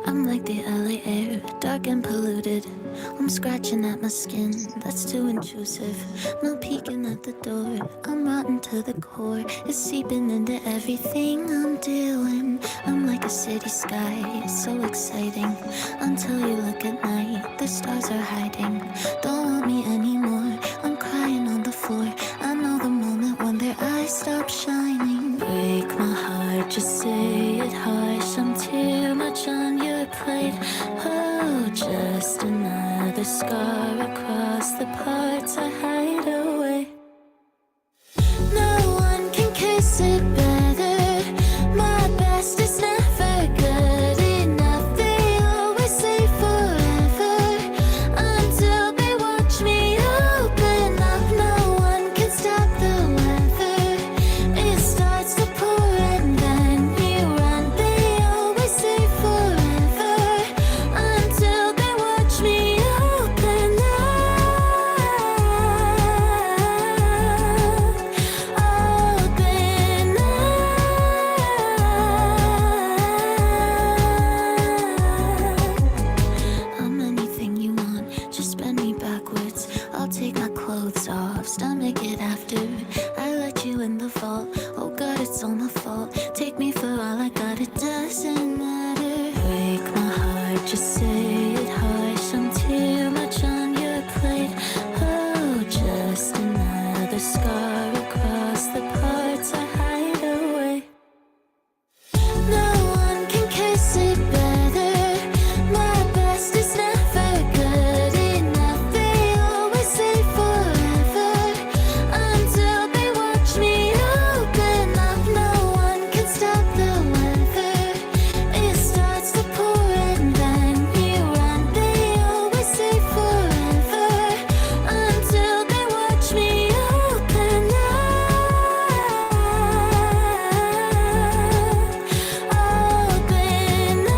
I'm like the LA air, dark and polluted. I'm scratching at my skin, that's too intrusive. No peeking at the door, I'm rotten to the core. It's seeping into everything I'm doing. I'm like a city sky, it's so exciting. Until you look at night, the stars are hiding. Don't want me anymore, I'm crying on the floor. I know the moment when their eyes stop shining. Break my heart, just say it harsh. I'm too much on your plate. Oh, just another scar across the parts I hide away. No one can kiss it better. My best is never good enough. They always say forever until they watch me open up. No one can stop the weather. It starts to pour and then you run. They always say forever until they watch me open up. Open up. I'm anything you want, just bend me backwards. I'll take my clothes off, stomach it after. I let you in the vault, oh God, it's all my fault. Take me for all I got, it doesn't matter. Break my heart, just say it harsh. I'm too much on your plate. Oh, just another scar across the parts I hide away. No one can kiss it better. My best is never good enough. They always say forever until they watch me open up. No one can stop the weather. It starts to pour and then you run. They always say forever until they watch me open up. Open up.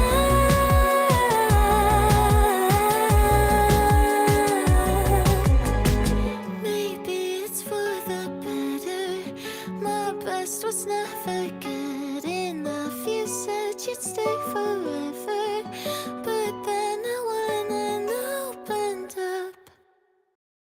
Maybe it's for the better. My best was never good enough. You said you'd stay forever.